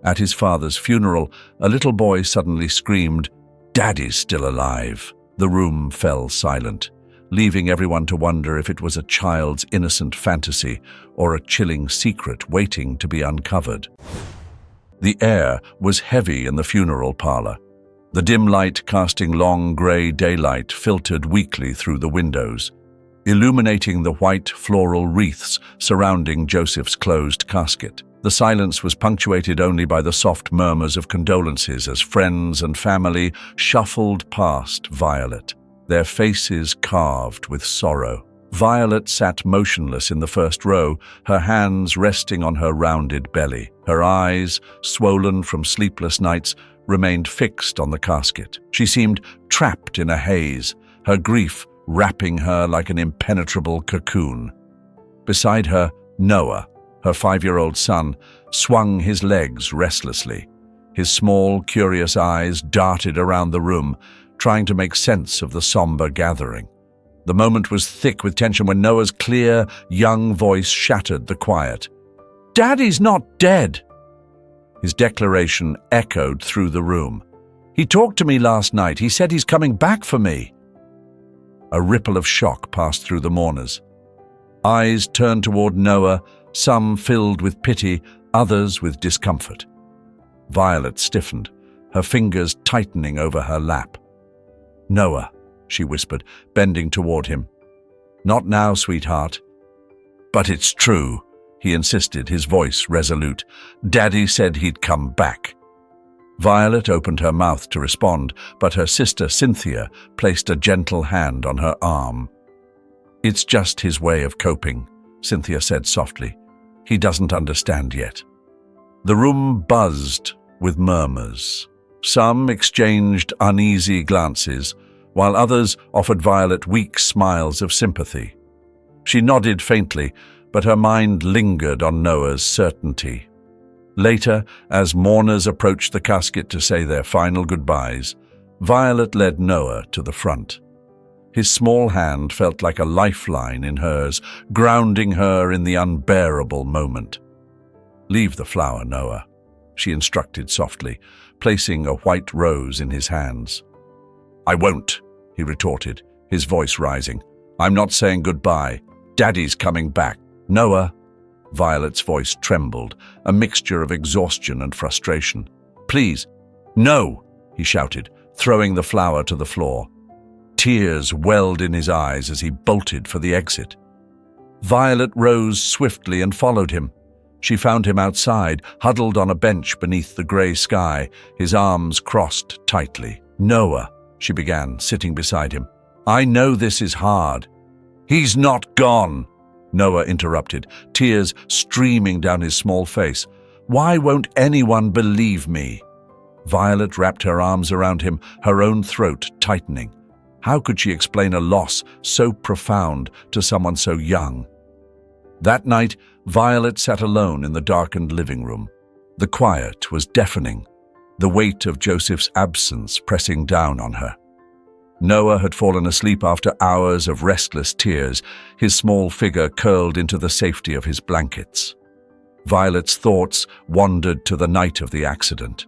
At his father's funeral, a little boy suddenly screamed, "Daddy's still alive." The room fell silent, leaving everyone to wonder if it was a child's innocent fantasy or a chilling secret waiting to be uncovered. The air was heavy in the funeral parlor. The dim light casting long grey daylight filtered weakly through the windows, illuminating the white floral wreaths surrounding Joseph's closed casket. The silence was punctuated only by the soft murmurs of condolences as friends and family shuffled past Violet, their faces carved with sorrow. Violet sat motionless in the first row, her hands resting on her rounded belly. Her eyes, swollen from sleepless nights, remained fixed on the casket. She seemed trapped in a haze, her grief wrapping her like an impenetrable cocoon. Beside her, Noah, her 5-year-old son, swung his legs restlessly. His small, curious eyes darted around the room, trying to make sense of the somber gathering. The moment was thick with tension when Noah's clear, young voice shattered the quiet. "Daddy's not dead!" His declaration echoed through the room. "He talked to me last night. He said he's coming back for me." A ripple of shock passed through the mourners. Eyes turned toward Noah, some filled with pity, others with discomfort. Violet stiffened, her fingers tightening over her lap. "Noah," she whispered, bending toward him. "Not now, sweetheart." "But it's true," he insisted, his voice resolute. "Daddy said he'd come back." Violet opened her mouth to respond, but her sister Cynthia placed a gentle hand on her arm. "It's just his way of coping," Cynthia said softly. "He doesn't understand yet." The room buzzed with murmurs. Some exchanged uneasy glances, while others offered Violet weak smiles of sympathy. She nodded faintly, but her mind lingered on Noah's certainty. Later, as mourners approached the casket to say their final goodbyes, Violet led Noah to the front. His small hand felt like a lifeline in hers, grounding her in the unbearable moment. "Leave the flower, Noah," she instructed softly, placing a white rose in his hands. "I won't," he retorted, his voice rising. "I'm not saying goodbye. Daddy's coming back." "Noah," Violet's voice trembled, a mixture of exhaustion and frustration. "Please." "No," he shouted, throwing the flower to the floor. Tears welled in his eyes as he bolted for the exit. Violet rose swiftly and followed him. She found him outside, huddled on a bench beneath the grey sky, his arms crossed tightly. "Noah," she began, sitting beside him. "I know this is hard." "He's not gone," Noah interrupted, tears streaming down his small face. "Why won't anyone believe me?" Violet wrapped her arms around him, her own throat tightening. How could she explain a loss so profound to someone so young? That night, Violet sat alone in the darkened living room. The quiet was deafening, the weight of Joseph's absence pressing down on her. Noah had fallen asleep after hours of restless tears, his small figure curled into the safety of his blankets. Violet's thoughts wandered to the night of the accident.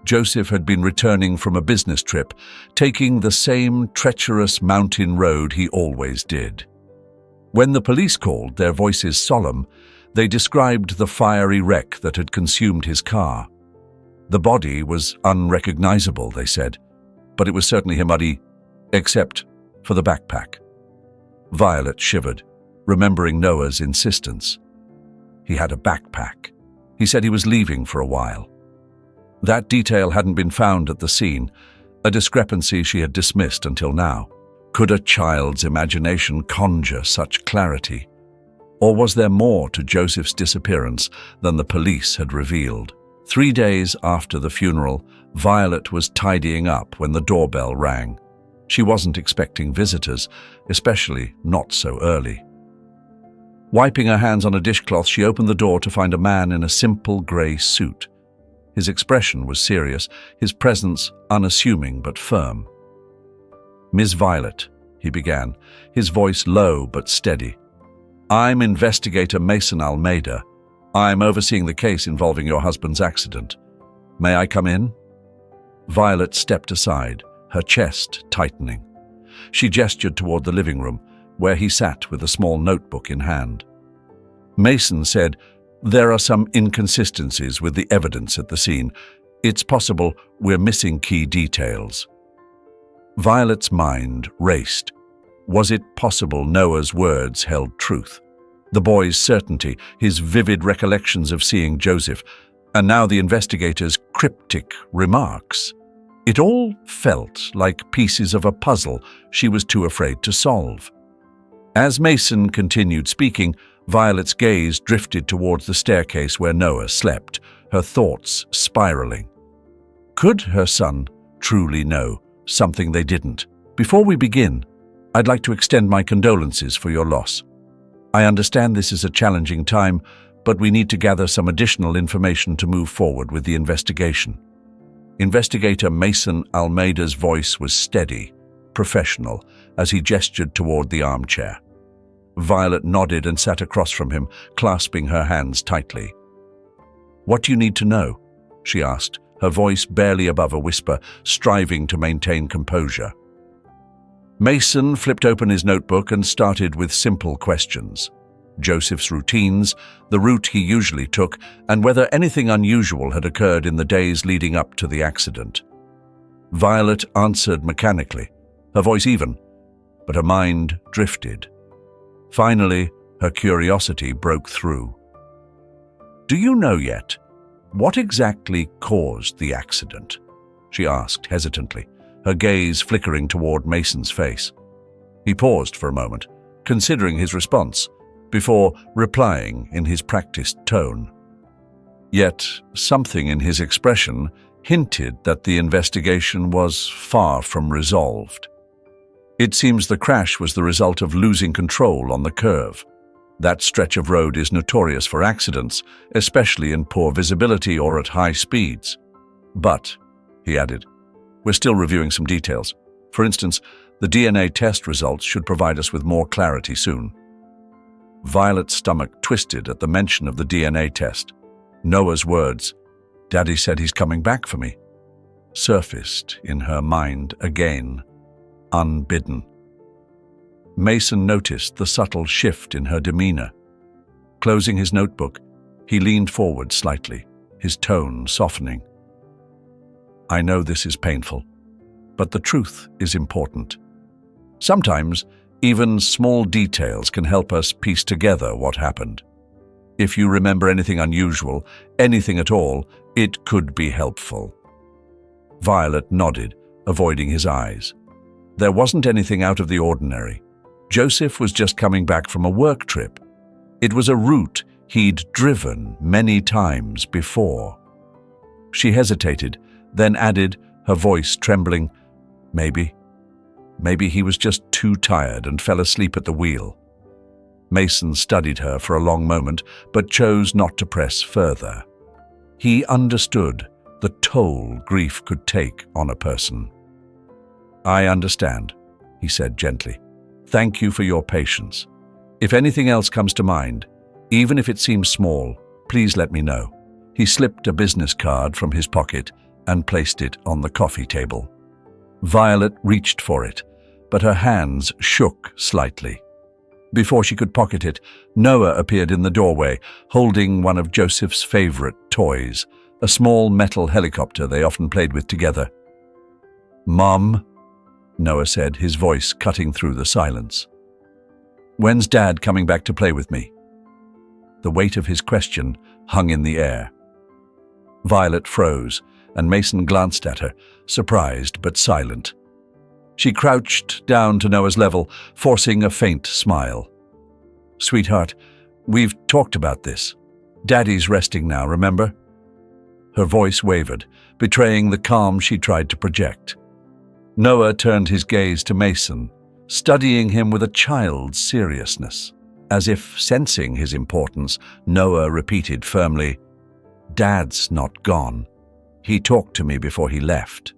Joseph had been returning from a business trip, taking the same treacherous mountain road he always did. When the police called, their voices solemn, they described the fiery wreck that had consumed his car. The body was unrecognizable, they said, but it was certainly him, except for the backpack. Violet shivered, remembering Noah's insistence. He had a backpack. He said he was leaving for a while. That detail hadn't been found at the scene, a discrepancy she had dismissed until now. Could a child's imagination conjure such clarity? Or was there more to Joseph's disappearance than the police had revealed? 3 days after the funeral, Violet was tidying up when the doorbell rang. She wasn't expecting visitors, especially not so early. Wiping her hands on a dishcloth, she opened the door to find a man in a simple grey suit. His expression was serious, his presence unassuming but firm. "Miss Violet," he began, his voice low but steady. "I'm investigator Mason Almeida. I'm overseeing the case involving your husband's accident. May I come in? Violet stepped aside, her chest tightening. She gestured toward the living room, where he sat with a small notebook in hand. Mason said, "There are some inconsistencies with the evidence at the scene. It's possible we're missing key details." Violet's mind raced. Was it possible Noah's words held truth? The boy's certainty, his vivid recollections of seeing Joseph, and now the investigator's cryptic remarks. It all felt like pieces of a puzzle she was too afraid to solve. As Mason continued speaking, Violet's gaze drifted towards the staircase where Noah slept, her thoughts spiraling. Could her son truly know something they didn't? Before we begin, I'd like to extend my condolences for your loss. I understand this is a challenging time, but we need to gather some additional information to move forward with the investigation. Investigator Mason Almeida's voice was steady, professional, as he gestured toward the armchair. Violet nodded and sat across from him, clasping her hands tightly. "What do you need to know?" she asked, her voice barely above a whisper, striving to maintain composure. Mason flipped open his notebook and started with simple questions. Joseph's routines, the route he usually took, and whether anything unusual had occurred in the days leading up to the accident. Violet answered mechanically, her voice even, but her mind drifted. Finally, her curiosity broke through. "Do you know yet what exactly caused the accident?" she asked hesitantly, her gaze flickering toward Mason's face. He paused for a moment, considering his response, before replying in his practiced tone. Yet something in his expression hinted that the investigation was far from resolved. It seems the crash was the result of losing control on the curve. That stretch of road is notorious for accidents, especially in poor visibility or at high speeds. But, he added, we're still reviewing some details. For instance, the DNA test results should provide us with more clarity soon. Violet's stomach twisted at the mention of the DNA test. Noah's words, "Daddy said he's coming back for me," surfaced in her mind again, unbidden. Mason noticed the subtle shift in her demeanor. Closing his notebook, he leaned forward slightly, his tone softening. "I know this is painful, but the truth is important. Sometimes, even small details can help us piece together what happened. If you remember anything unusual, anything at all, it could be helpful." Violet nodded, avoiding his eyes. There wasn't anything out of the ordinary. Joseph was just coming back from a work trip. It was a route he'd driven many times before. She hesitated, then added, her voice trembling, Maybe he was just too tired and fell asleep at the wheel." Mason studied her for a long moment, but chose not to press further. He understood the toll grief could take on a person. "I understand," he said gently. "Thank you for your patience. If anything else comes to mind, even if it seems small, please let me know." He slipped a business card from his pocket and placed it on the coffee table. Violet reached for it, but her hands shook slightly. Before she could pocket it, Noah appeared in the doorway, holding one of Joseph's favorite toys, a small metal helicopter they often played with together. "Mom," Noah said, his voice cutting through the silence. "When's Dad coming back to play with me?" The weight of his question hung in the air. Violet froze, and Mason glanced at her, surprised but silent. She crouched down to Noah's level, forcing a faint smile. "Sweetheart, we've talked about this. Daddy's resting now, remember?" Her voice wavered, betraying the calm she tried to project. Noah turned his gaze to Mason, studying him with a child's seriousness. As if sensing his importance, Noah repeated firmly, "Dad's not gone. He talked to me before he left."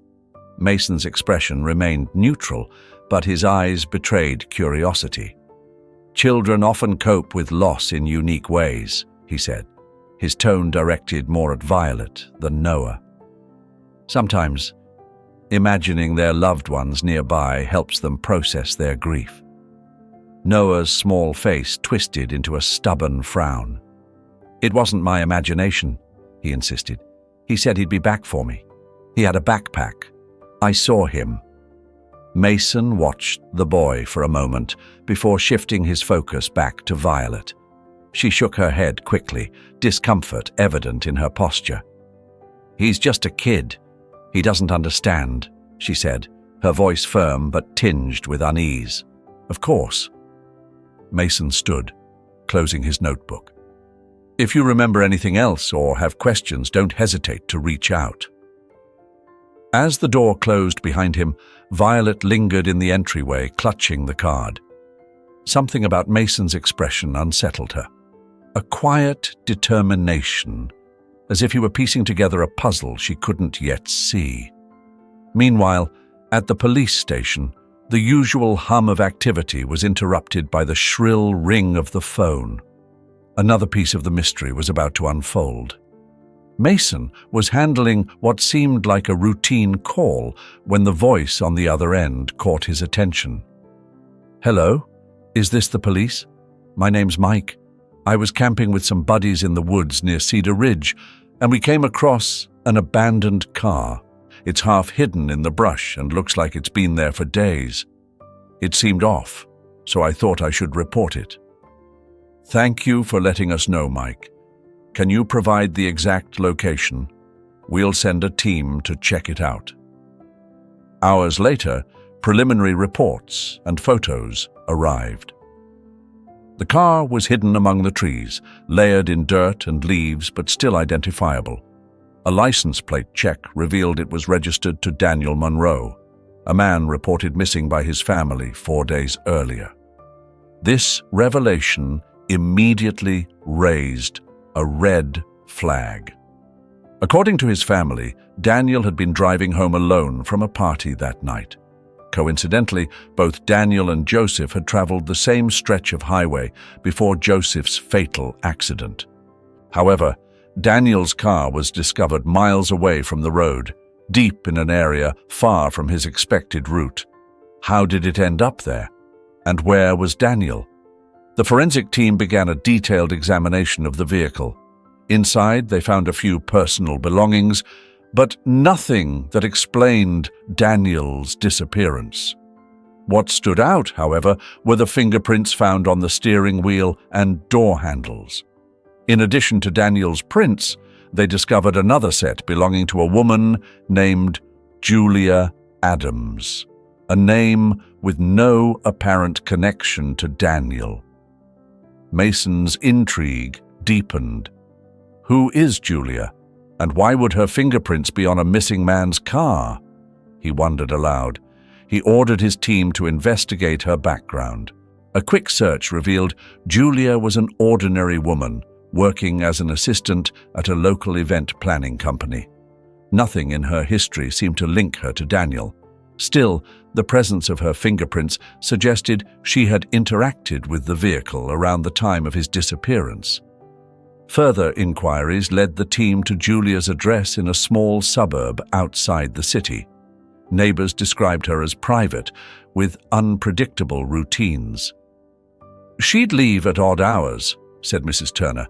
Mason's expression remained neutral, but his eyes betrayed curiosity. "Children often cope with loss in unique ways," he said. his tone directed more at Violet than Noah. Sometimes, imagining their loved ones nearby helps them process their grief. Noah's small face twisted into a stubborn frown. "It wasn't my imagination," he insisted. "He said he'd be back for me. He had a backpack. I saw him." Mason watched the boy for a moment before shifting his focus back to Violet. She shook her head quickly, discomfort evident in her posture. "He's just a kid. He doesn't understand," she said, her voice firm but tinged with unease. "Of course." Mason stood, closing his notebook. "If you remember anything else or have questions, don't hesitate to reach out." As the door closed behind him, Violet lingered in the entryway, clutching the card. Something about Mason's expression unsettled her. A quiet determination, as if he were piecing together a puzzle she couldn't yet see. Meanwhile, at the police station, the usual hum of activity was interrupted by the shrill ring of the phone. Another piece of the mystery was about to unfold. Mason was handling what seemed like a routine call when the voice on the other end caught his attention. "Hello? Is this the police? My name's Mike. I was camping with some buddies in the woods near Cedar Ridge, and we came across an abandoned car. It's half hidden in the brush and looks like it's been there for days. It seemed off, so I thought I should report it." "Thank you for letting us know, Mike. Can you provide the exact location? We'll send a team to check it out." Hours later, preliminary reports and photos arrived. The car was hidden among the trees, layered in dirt and leaves but still identifiable. A license plate check revealed it was registered to Daniel Monroe, a man reported missing by his family 4 days earlier. This revelation immediately raised a red flag. According to his family, Daniel had been driving home alone from a party that night. Coincidentally, both Daniel and Joseph had traveled the same stretch of highway before Joseph's fatal accident. However, Daniel's car was discovered miles away from the road, deep in an area far from his expected route. How did it end up there? And where was Daniel? The forensic team began a detailed examination of the vehicle. Inside, they found a few personal belongings, but nothing that explained Daniel's disappearance. What stood out, however, were the fingerprints found on the steering wheel and door handles. In addition to Daniel's prints, they discovered another set belonging to a woman named Julia Adams, a name with no apparent connection to Daniel. Mason's intrigue deepened. Who is Julia, and why would her fingerprints be on a missing man's car? He wondered aloud. He ordered his team to investigate her background. A quick search revealed Julia was an ordinary woman, working as an assistant at a local event planning company. Nothing in her history seemed to link her to Daniel. Still, the presence of her fingerprints suggested she had interacted with the vehicle around the time of his disappearance. Further inquiries led the team to Julia's address in a small suburb outside the city. Neighbors described her as private, with unpredictable routines. "She'd leave at odd hours," said Mrs. Turner,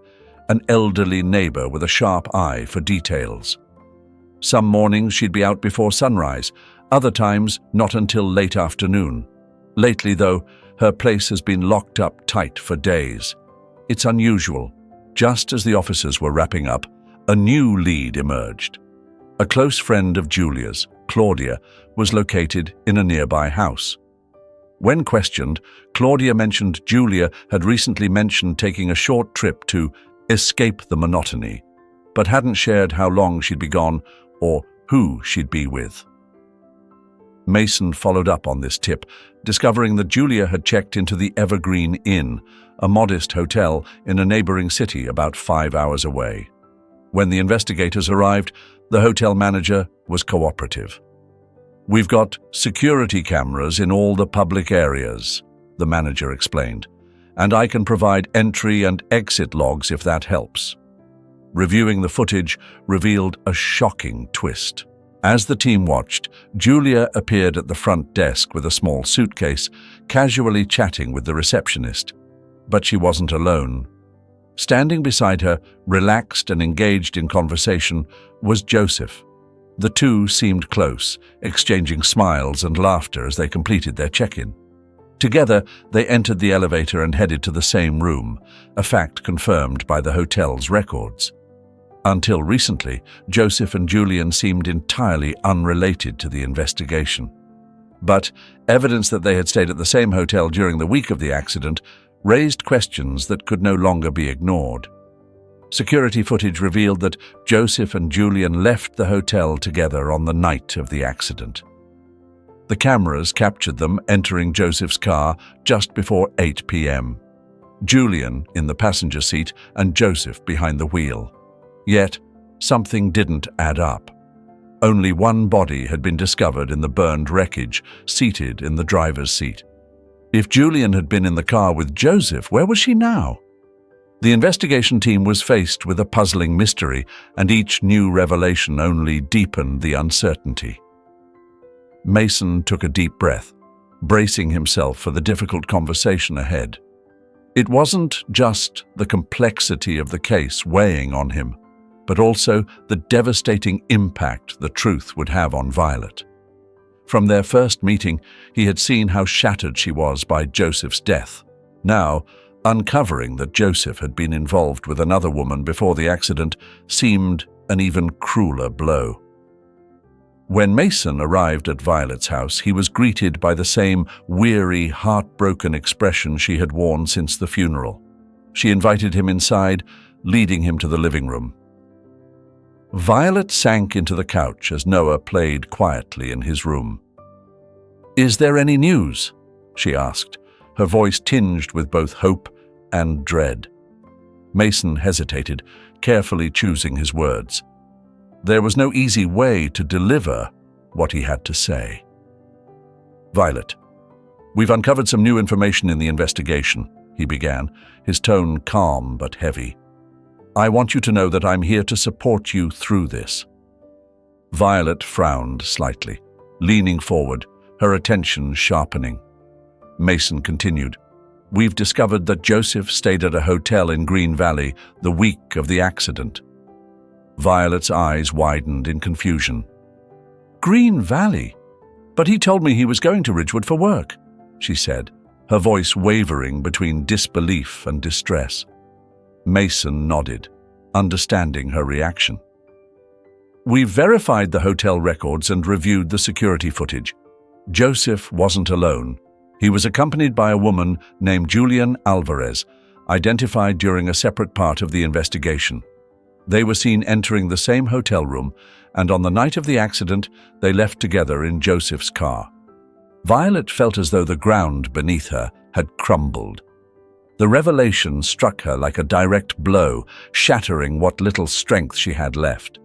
an elderly neighbor with a sharp eye for details. "Some mornings she'd be out before sunrise, other times not until late afternoon. Lately, though, her place has been locked up tight for days. It's unusual." Just as the officers were wrapping up, a new lead emerged. A close friend of Julia's, Claudia, was located in a nearby house. When questioned, Claudia mentioned Julia had recently mentioned taking a short trip to escape the monotony, but hadn't shared how long she'd be gone or who she'd be with. Mason followed up on this tip, discovering that Julia had checked into the Evergreen Inn, a modest hotel in a neighboring city about 5 hours away. When the investigators arrived, the hotel manager was cooperative. "We've got security cameras in all the public areas," the manager explained, "and I can provide entry and exit logs if that helps." Reviewing the footage revealed a shocking twist. As the team watched, Julia appeared at the front desk with a small suitcase, casually chatting with the receptionist. But she wasn't alone. Standing beside her, relaxed and engaged in conversation, was Joseph. The two seemed close, exchanging smiles and laughter as they completed their check-in. Together, they entered the elevator and headed to the same room, a fact confirmed by the hotel's records. Until recently, Joseph and Julian seemed entirely unrelated to the investigation. But evidence that they had stayed at the same hotel during the week of the accident raised questions that could no longer be ignored. Security footage revealed that Joseph and Julian left the hotel together on the night of the accident. The cameras captured them entering Joseph's car just before 8 p.m. Julian in the passenger seat and Joseph behind the wheel. Yet, something didn't add up. Only one body had been discovered in the burned wreckage, seated in the driver's seat. If Julian had been in the car with Joseph, where was she now? The investigation team was faced with a puzzling mystery, and each new revelation only deepened the uncertainty. Mason took a deep breath, bracing himself for the difficult conversation ahead. It wasn't just the complexity of the case weighing on him, but also the devastating impact the truth would have on Violet. From their first meeting, he had seen how shattered she was by Joseph's death. Now, uncovering that Joseph had been involved with another woman before the accident seemed an even crueler blow. When Mason arrived at Violet's house, he was greeted by the same weary, heartbroken expression she had worn since the funeral. She invited him inside, leading him to the living room. Violet sank into the couch as Noah played quietly in his room. "Is there any news?" she asked, her voice tinged with both hope and dread. Mason hesitated, carefully choosing his words. There was no easy way to deliver what he had to say. "Violet, we've uncovered some new information in the investigation," he began, his tone calm but heavy. "I want you to know that I'm here to support you through this." Violet frowned slightly, leaning forward, her attention sharpening. Mason continued, "We've discovered that Joseph stayed at a hotel in Green Valley the week of the accident." Violet's eyes widened in confusion. "Green Valley? But he told me he was going to Ridgewood for work," she said, her voice wavering between disbelief and distress. Mason nodded, understanding her reaction. "We've verified the hotel records and reviewed the security footage. Joseph wasn't alone. He was accompanied by a woman named Julian Alvarez, identified during a separate part of the investigation. They were seen entering the same hotel room, and on the night of the accident, they left together in Joseph's car." Violet felt as though the ground beneath her had crumbled. The revelation struck her like a direct blow, shattering what little strength she had left.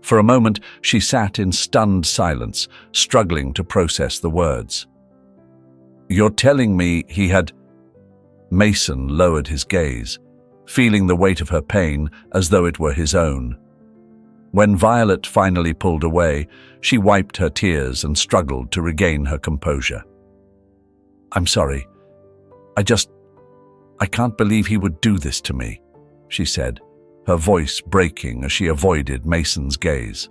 For a moment, she sat in stunned silence, struggling to process the words. "You're telling me he had—" Mason lowered his gaze, feeling the weight of her pain as though it were his own. When Violet finally pulled away, she wiped her tears and struggled to regain her composure. "I'm sorry. I can't believe he would do this to me," she said, her voice breaking as she avoided Mason's gaze.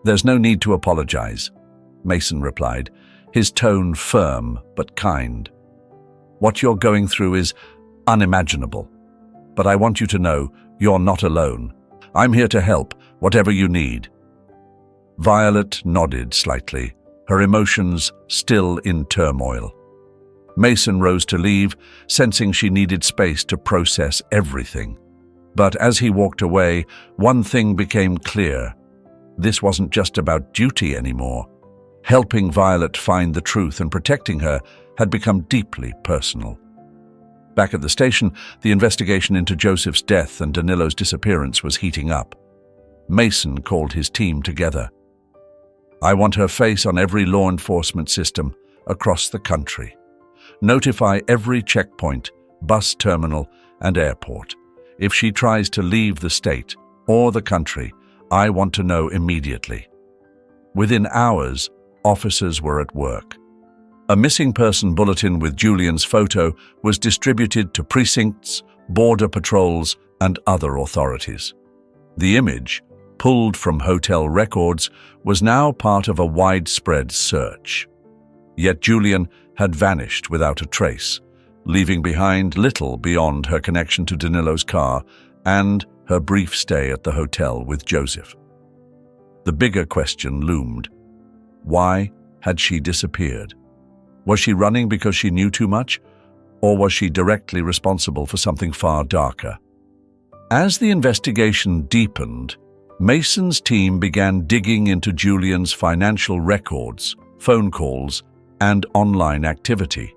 "There's no need to apologize," Mason replied, his tone firm but kind. "What you're going through is unimaginable. But I want you to know you're not alone. I'm here to help, whatever you need." Violet nodded slightly, her emotions still in turmoil. Mason rose to leave, sensing she needed space to process everything. But as he walked away, one thing became clear. This wasn't just about duty anymore. Helping Violet find the truth and protecting her had become deeply personal. Back at the station, the investigation into Joseph's death and Danilo's disappearance was heating up. Mason called his team together. "I want her face on every law enforcement system across the country. Notify every checkpoint, bus terminal, and airport. If she tries to leave the state or the country, I want to know immediately." Within hours, officers were at work. A missing person bulletin with Julian's photo was distributed to precincts, border patrols, and other authorities. The image, pulled from hotel records, was now part of a widespread search. Yet Julian had vanished without a trace, leaving behind little beyond her connection to Danilo's car and her brief stay at the hotel with Joseph. The bigger question loomed. Why had she disappeared? Was she running because she knew too much, or was she directly responsible for something far darker? As the investigation deepened, Mason's team began digging into Julian's financial records, phone calls, and online activity.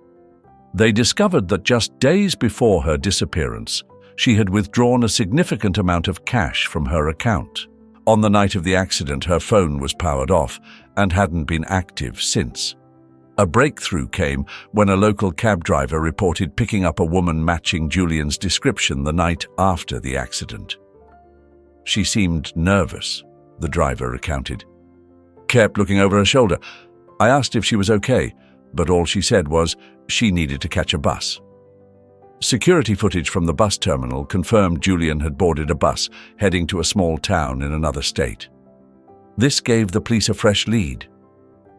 They discovered that just days before her disappearance, she had withdrawn a significant amount of cash from her account. On the night of the accident, her phone was powered off and hadn't been active since. A breakthrough came when a local cab driver reported picking up a woman matching Julian's description the night after the accident. "She seemed nervous," the driver recounted. "Kept looking over her shoulder. I asked if she was okay, but all she said was she needed to catch a bus." Security footage from the bus terminal confirmed Julian had boarded a bus heading to a small town in another state. This gave the police a fresh lead.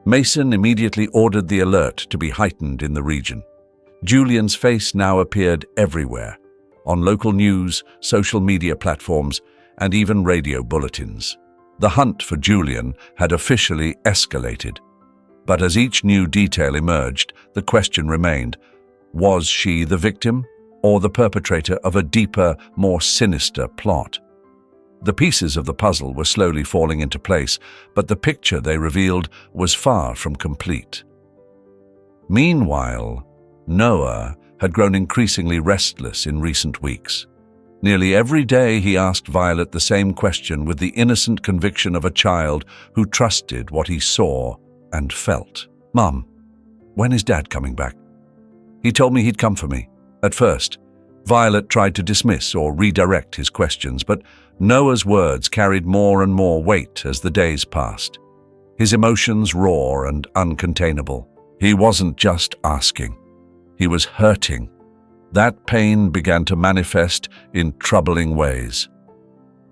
Mason immediately ordered the alert to be heightened in the region. Julian's face now appeared everywhere, on local news, social media platforms, and even radio bulletins. The hunt for Julian had officially escalated. But as each new detail emerged, the question remained, was she the victim or the perpetrator of a deeper, more sinister plot? The pieces of the puzzle were slowly falling into place, but the picture they revealed was far from complete. Meanwhile, Noah had grown increasingly restless in recent weeks. Nearly every day he asked Violet the same question with the innocent conviction of a child who trusted what he saw and felt. "Mum, when is Dad coming back? He told me he'd come for me." At first, Violet tried to dismiss or redirect his questions, but Noah's words carried more and more weight as the days passed. His emotions raw and uncontainable. He wasn't just asking. He was hurting. That pain began to manifest in troubling ways.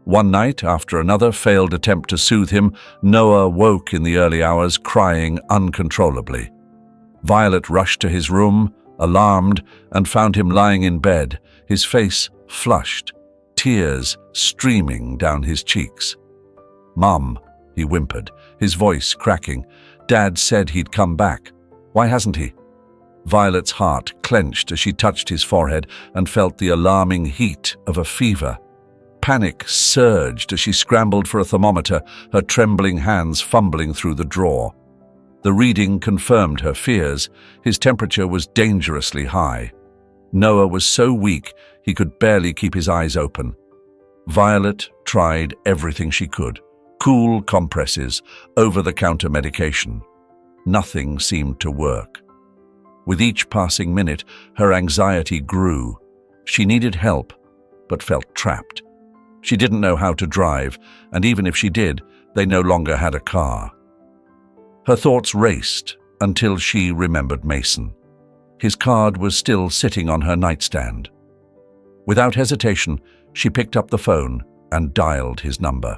One night, after another failed attempt to soothe him, Noah woke in the early hours, crying uncontrollably. Violet rushed to his room, alarmed, and found him lying in bed, his face flushed, tears streaming down his cheeks. "Mum," he whimpered, his voice cracking. "Dad said he'd come back. Why hasn't he?" Violet's heart clenched as she touched his forehead and felt the alarming heat of a fever. Panic surged as she scrambled for a thermometer, her trembling hands fumbling through the drawer. The reading confirmed her fears. His temperature was dangerously high. Noah was so weak he could barely keep his eyes open. Violet tried everything she could. Cool compresses, over-the-counter medication. Nothing seemed to work. With each passing minute, her anxiety grew. She needed help, but felt trapped. She didn't know how to drive, and even if she did, they no longer had a car. Her thoughts raced until she remembered Mason. His card was still sitting on her nightstand. Without hesitation, she picked up the phone and dialed his number.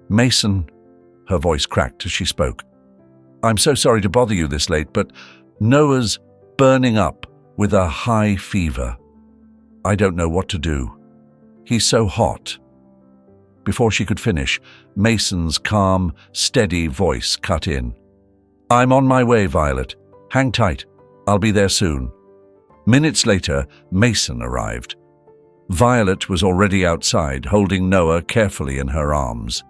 "Mason," her voice cracked as she spoke. "I'm so sorry to bother you this late, but Noah's burning up with a high fever. I don't know what to do. He's so hot." Before she could finish, Mason's calm, steady voice cut in. "I'm on my way, Violet. Hang tight. I'll be there soon." Minutes later, Mason arrived. Violet was already outside, holding Noah carefully in her arms.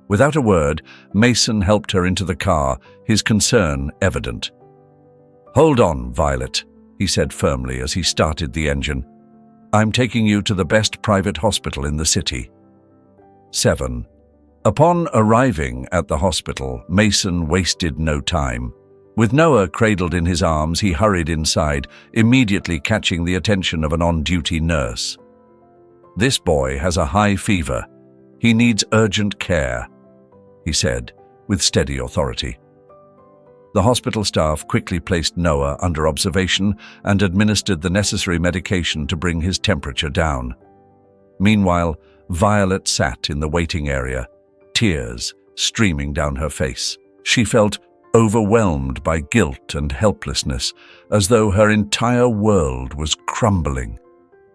Without a word, Mason helped her into the car, his concern evident. "Hold on, Violet," he said firmly as he started the engine. "I'm taking you to the best private hospital in the city." 7. Upon arriving at the hospital, Mason wasted no time. With Noah cradled in his arms, he hurried inside, immediately catching the attention of an on-duty nurse. "This boy has a high fever. He needs urgent care," he said, with steady authority. The hospital staff quickly placed Noah under observation and administered the necessary medication to bring his temperature down. Meanwhile, Violet sat in the waiting area, tears streaming down her face. She felt overwhelmed by guilt and helplessness, as though her entire world was crumbling.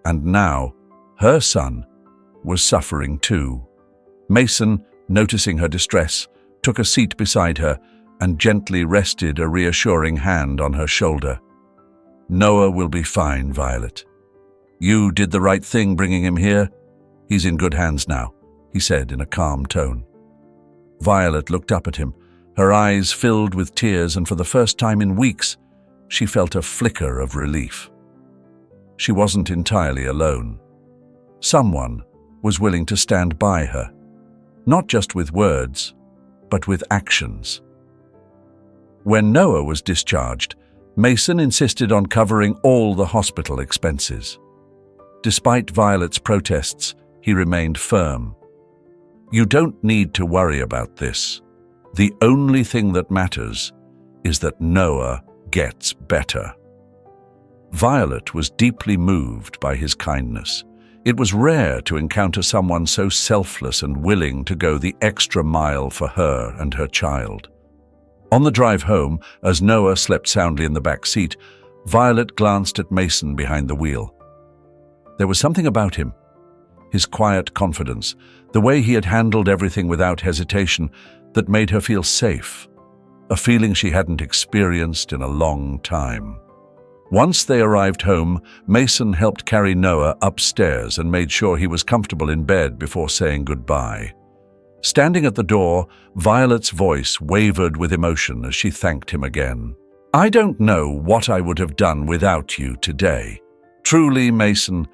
And now, her son was suffering too. Mason, noticing her distress, took a seat beside her and gently rested a reassuring hand on her shoulder. "Noah will be fine, Violet. You did the right thing bringing him here. He's in good hands now," he said in a calm tone. Violet looked up at him, her eyes filled with tears, and for the first time in weeks, she felt a flicker of relief. She wasn't entirely alone. Someone was willing to stand by her, not just with words, but with actions. When Noah was discharged, Mason insisted on covering all the hospital expenses. Despite Violet's protests, he remained firm. "You don't need to worry about this. The only thing that matters is that Noah gets better." Violet was deeply moved by his kindness. It was rare to encounter someone so selfless and willing to go the extra mile for her and her child. On the drive home, as Noah slept soundly in the back seat, Violet glanced at Mason behind the wheel. There was something about him, his quiet confidence, the way he had handled everything without hesitation, that made her feel safe, a feeling she hadn't experienced in a long time. Once they arrived home, Mason helped carry Noah upstairs and made sure he was comfortable in bed before saying goodbye. Standing at the door, Violet's voice wavered with emotion as she thanked him again. "I don't know what I would have done without you today. Truly, Mason,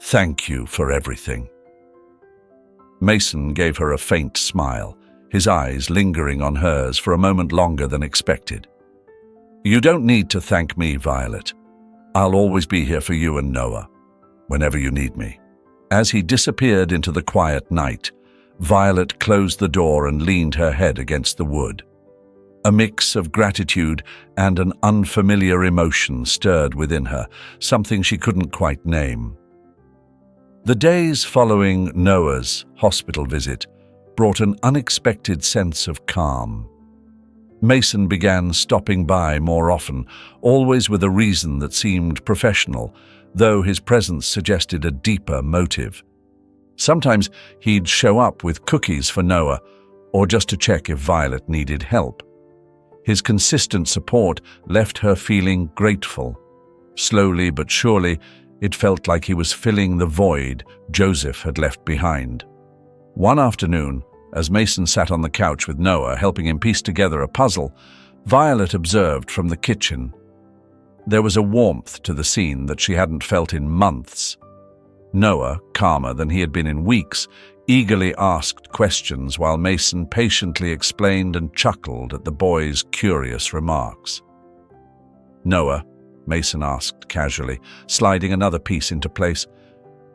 thank you for everything." Mason gave her a faint smile, his eyes lingering on hers for a moment longer than expected. "You don't need to thank me, Violet. I'll always be here for you and Noah, whenever you need me." As he disappeared into the quiet night, Violet closed the door and leaned her head against the wood. A mix of gratitude and an unfamiliar emotion stirred within her, something she couldn't quite name. The days following Noah's hospital visit brought an unexpected sense of calm. Mason began stopping by more often, always with a reason that seemed professional, though his presence suggested a deeper motive. Sometimes he'd show up with cookies for Noah, or just to check if Violet needed help. His consistent support left her feeling grateful. Slowly but surely, it felt like he was filling the void Joseph had left behind. One afternoon, as Mason sat on the couch with Noah, helping him piece together a puzzle, Violet observed from the kitchen. There was a warmth to the scene that she hadn't felt in months. Noah, calmer than he had been in weeks, eagerly asked questions while Mason patiently explained and chuckled at the boy's curious remarks. "Noah," Mason asked casually, sliding another piece into place,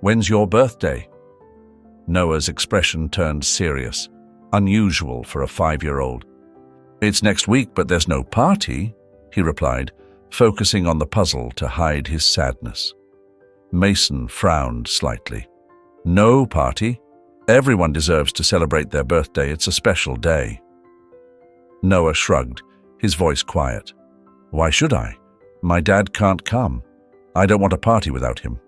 "when's your birthday?" Noah's expression turned serious, unusual for a 5-year-old. "It's next week, but there's no party," he replied, focusing on the puzzle to hide his sadness. Mason frowned slightly. "No party? Everyone deserves to celebrate their birthday. It's a special day." Noah shrugged, his voice quiet. "Why should I? My dad can't come. I don't want a party without him."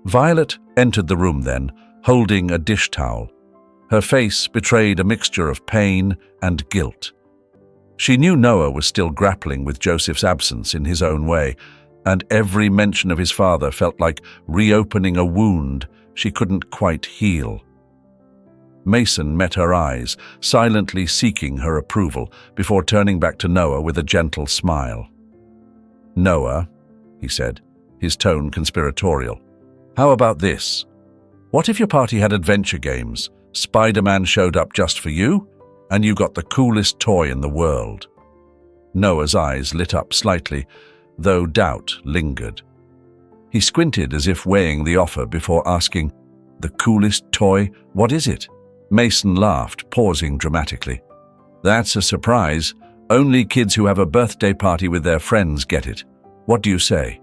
Violet entered the room then, holding a dish towel. Her face betrayed a mixture of pain and guilt. She knew Noah was still grappling with Joseph's absence in his own way, and every mention of his father felt like reopening a wound she couldn't quite heal. Mason met her eyes, silently seeking her approval, before turning back to Noah with a gentle smile. "Noah," he said, his tone conspiratorial, "how about this? What if your party had adventure games? Spider-Man showed up just for you, and you got the coolest toy in the world." Noah's eyes lit up slightly, though doubt lingered. He squinted as if weighing the offer before asking, "The coolest toy? What is it?" Mason laughed, pausing dramatically. "That's a surprise. Only kids who have a birthday party with their friends get it. What do you say?"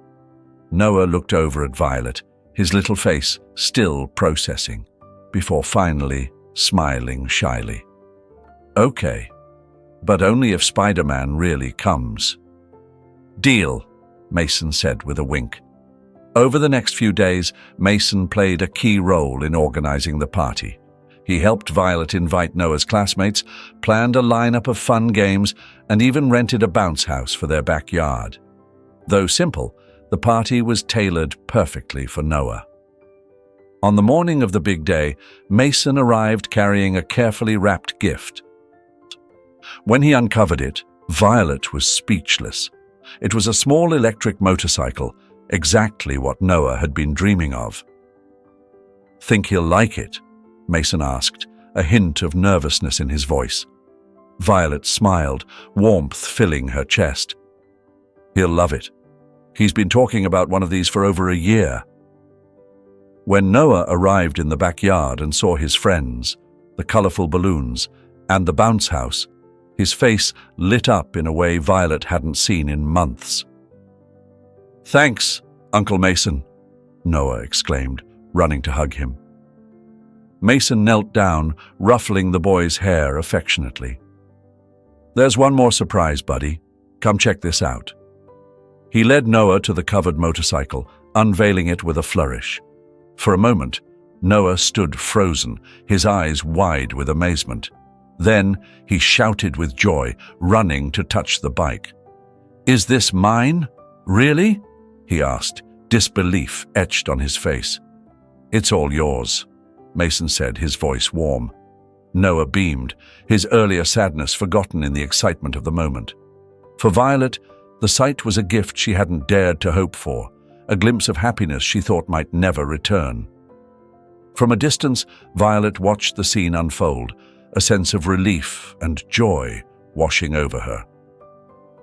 Noah looked over at Violet, his little face still processing, before finally smiling shyly. "Okay, but only if Spider-Man really comes." "Deal," Mason said with a wink. Over the next few days, Mason played a key role in organizing the party. He helped Violet invite Noah's classmates, planned a lineup of fun games, and even rented a bounce house for their backyard. Though simple, the party was tailored perfectly for Noah. On the morning of the big day, Mason arrived carrying a carefully wrapped gift. When he uncovered it, Violet was speechless. It was a small electric motorcycle, exactly what Noah had been dreaming of. "Think he'll like it?" Mason asked, a hint of nervousness in his voice. Violet smiled, warmth filling her chest. "He'll love it. He's been talking about one of these for over a year." When Noah arrived in the backyard and saw his friends, the colorful balloons, and the bounce house, his face lit up in a way Violet hadn't seen in months. "Thanks, Uncle Mason," Noah exclaimed, running to hug him. Mason knelt down, ruffling the boy's hair affectionately. "There's one more surprise, buddy. Come check this out." He led Noah to the covered motorcycle, unveiling it with a flourish. For a moment, Noah stood frozen, his eyes wide with amazement. Then he shouted with joy, running to touch the bike. "Is this mine? Really?" he asked, disbelief etched on his face. "It's all yours," Mason said, his voice warm. Noah beamed, his earlier sadness forgotten in the excitement of the moment. For Violet, the sight was a gift she hadn't dared to hope for, a glimpse of happiness she thought might never return. From a distance, Violet watched the scene unfold, a sense of relief and joy washing over her.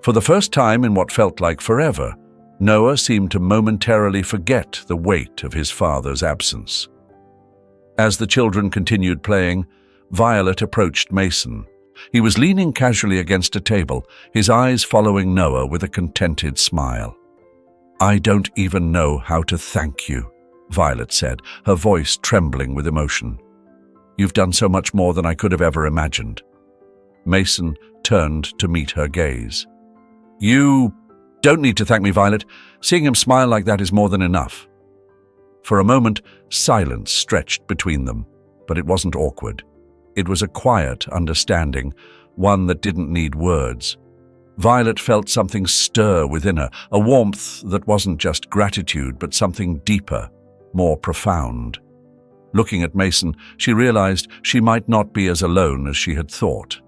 For the first time in what felt like forever, Noah seemed to momentarily forget the weight of his father's absence. As the children continued playing, Violet approached Mason. He was leaning casually against a table, his eyes following Noah with a contented smile. "I don't even know how to thank you," Violet said, her voice trembling with emotion. "You've done so much more than I could have ever imagined." Mason turned to meet her gaze. "You don't need to thank me, Violet. Seeing him smile like that is more than enough." For a moment, silence stretched between them, but it wasn't awkward. It was a quiet understanding, one that didn't need words. Violet felt something stir within her, a warmth that wasn't just gratitude, but something deeper, more profound. Looking at Mason, she realized she might not be as alone as she had thought.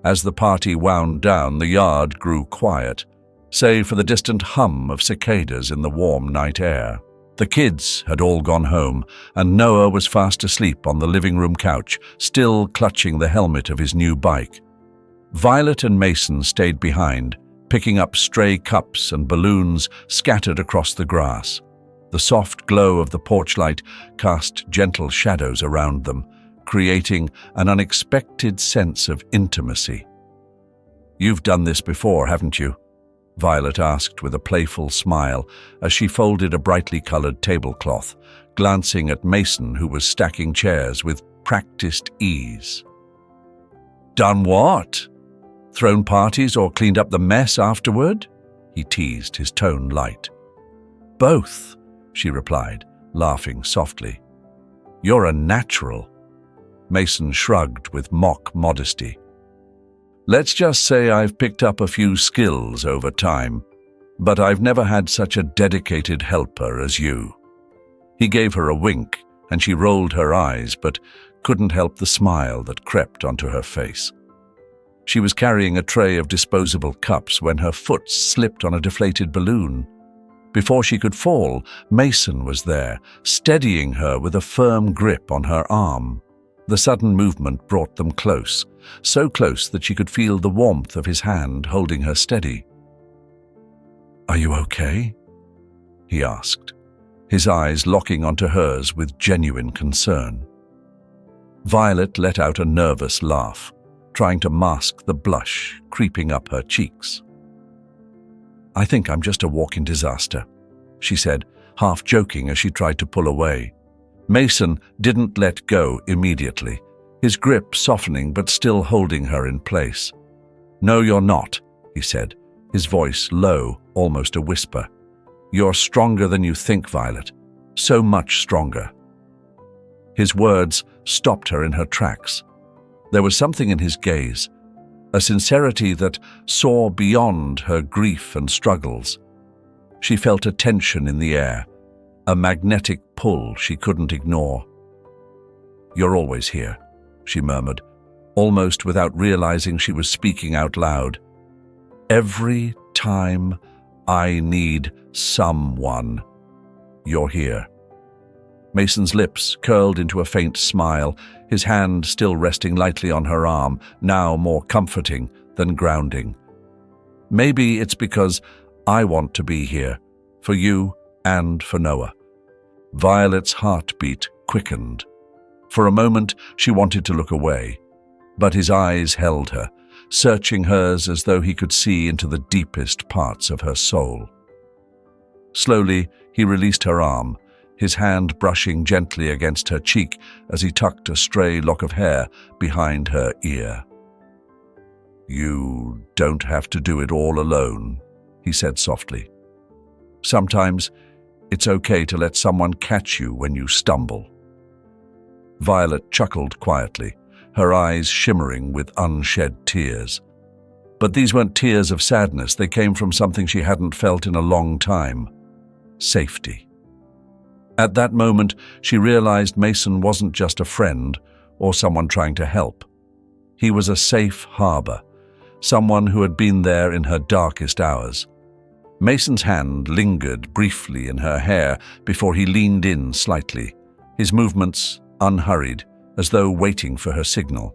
As the party wound down, the yard grew quiet, save for the distant hum of cicadas in the warm night air. The kids had all gone home, and Noah was fast asleep on the living room couch, still clutching the helmet of his new bike. Violet and Mason stayed behind, picking up stray cups and balloons scattered across the grass. The soft glow of the porch light cast gentle shadows around them, creating an unexpected sense of intimacy. "You've done this before, haven't you?" Violet asked with a playful smile as she folded a brightly colored tablecloth, glancing at Mason, who was stacking chairs with practiced ease. "Done what? Thrown parties or cleaned up the mess afterward?" he teased, his tone light. "Both," she replied, laughing softly. "You're a natural." Mason shrugged with mock modesty. "Let's just say I've picked up a few skills over time, but I've never had such a dedicated helper as you." He gave her a wink, and she rolled her eyes, but couldn't help the smile that crept onto her face. She was carrying a tray of disposable cups when her foot slipped on a deflated balloon. Before she could fall, Mason was there, steadying her with a firm grip on her arm. The sudden movement brought them close, so close that she could feel the warmth of his hand holding her steady. "Are you okay?" he asked, his eyes locking onto hers with genuine concern. Violet let out a nervous laugh, trying to mask the blush creeping up her cheeks. "I think I'm just a walking disaster," she said, half joking as she tried to pull away. Mason didn't let go immediately, his grip softening but still holding her in place. "No, you're not," he said, his voice low, almost a whisper. "You're stronger than you think, Violet. So much stronger." His words stopped her in her tracks. There was something in his gaze, a sincerity that saw beyond her grief and struggles. She felt a tension in the air, a magnetic pull she couldn't ignore. "You're always here," she murmured, almost without realizing she was speaking out loud. "Every time I need someone, you're here." Mason's lips curled into a faint smile, his hand still resting lightly on her arm, now more comforting than grounding. "Maybe it's because I want to be here, for you and for Noah." Violet's heartbeat quickened. For a moment, she wanted to look away, but his eyes held her, searching hers as though he could see into the deepest parts of her soul. Slowly, he released her arm, his hand brushing gently against her cheek as he tucked a stray lock of hair behind her ear. "You don't have to do it all alone," he said softly. "Sometimes it's okay to let someone catch you when you stumble." Violet chuckled quietly, her eyes shimmering with unshed tears. But these weren't tears of sadness, they came from something she hadn't felt in a long time: safety. At that moment, she realized Mason wasn't just a friend or someone trying to help. He was a safe harbor, someone who had been there in her darkest hours. Mason's hand lingered briefly in her hair before he leaned in slightly, his movements unhurried, as though waiting for her signal.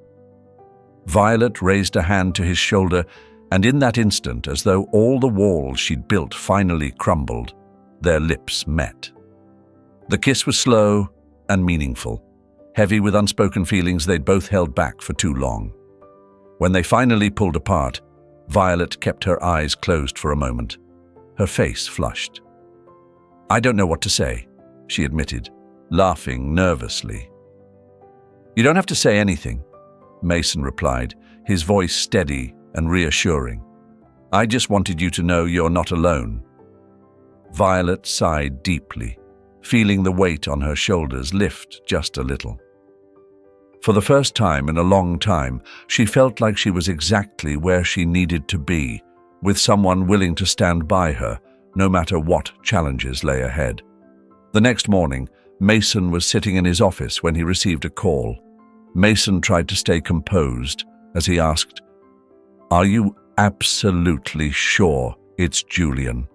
Violet raised a hand to his shoulder, and in that instant, as though all the walls she'd built finally crumbled, their lips met. The kiss was slow and meaningful, heavy with unspoken feelings they'd both held back for too long. When they finally pulled apart, Violet kept her eyes closed for a moment. Her face flushed. "I don't know what to say," she admitted, laughing nervously. "You don't have to say anything," Mason replied, his voice steady and reassuring. "I just wanted you to know you're not alone." Violet sighed deeply, feeling the weight on her shoulders lift just a little. For the first time in a long time, she felt like she was exactly where she needed to be, with someone willing to stand by her, no matter what challenges lay ahead. The next morning, Mason was sitting in his office when he received a call. Mason tried to stay composed as he asked, "Are you absolutely sure it's Julian?"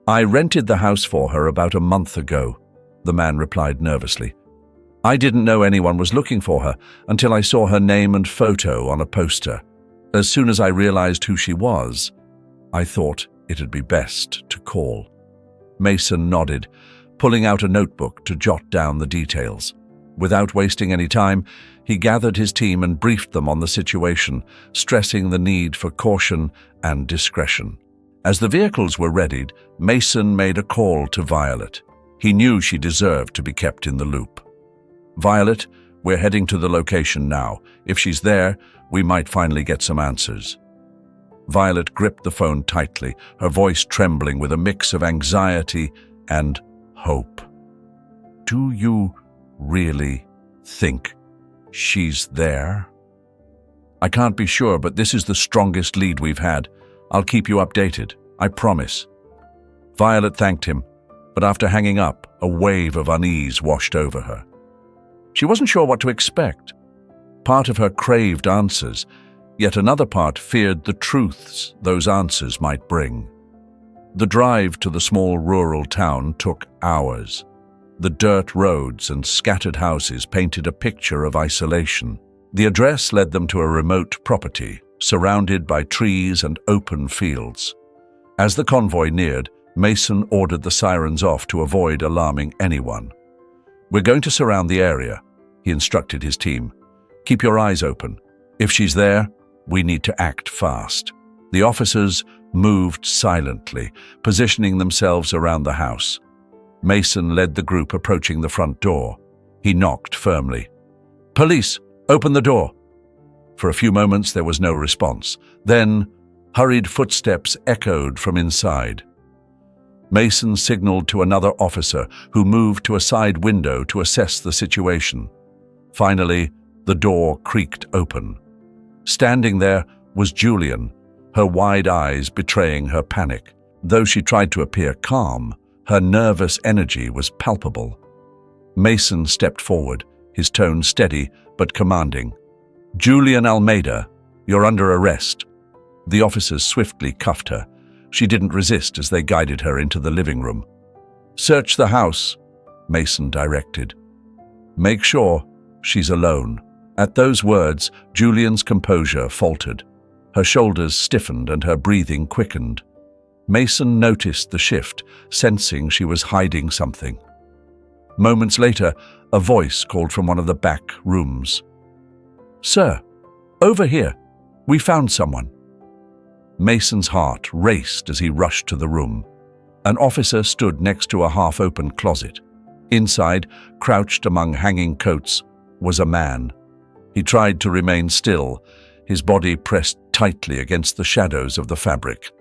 "I rented the house for her about a month ago," the man replied nervously. "I didn't know anyone was looking for her until I saw her name and photo on a poster. As soon as I realized who she was, I thought it'd be best to call." Mason nodded, pulling out a notebook to jot down the details. Without wasting any time, he gathered his team and briefed them on the situation, stressing the need for caution and discretion. As the vehicles were readied, Mason made a call to Violet. He knew she deserved to be kept in the loop. "Violet, we're heading to the location now. If she's there, we might finally get some answers." Violet gripped the phone tightly, her voice trembling with a mix of anxiety and hope. "Do you really think she's there?" "I can't be sure, but this is the strongest lead we've had. I'll keep you updated, I promise." Violet thanked him, but after hanging up, a wave of unease washed over her. She wasn't sure what to expect. Part of her craved answers, yet another part feared the truths those answers might bring. The drive to the small rural town took hours. The dirt roads and scattered houses painted a picture of isolation. The address led them to a remote property, surrounded by trees and open fields. As the convoy neared, Mason ordered the sirens off to avoid alarming anyone. "We're going to surround the area," he instructed his team. "Keep your eyes open. If she's there, we need to act fast." The officers moved silently, positioning themselves around the house. Mason led the group approaching the front door. He knocked firmly. "Police, open the door!" For a few moments there was no response. Then, hurried footsteps echoed from inside. Mason signaled to another officer who moved to a side window to assess the situation. Finally, the door creaked open. Standing there was Julian, her wide eyes betraying her panic. Though she tried to appear calm, her nervous energy was palpable. Mason stepped forward, his tone steady but commanding. "Julian Almeida, you're under arrest." The officers swiftly cuffed her. She didn't resist as they guided her into the living room. "Search the house," Mason directed. "Make sure she's alone." At those words, Julian's composure faltered. Her shoulders stiffened and her breathing quickened. Mason noticed the shift, sensing she was hiding something. Moments later, a voice called from one of the back rooms. "Sir, over here. We found someone." Mason's heart raced as he rushed to the room. An officer stood next to a half-open closet. Inside, crouched among hanging coats, was a man. He tried to remain still, his body pressed tightly against the shadows of the fabric.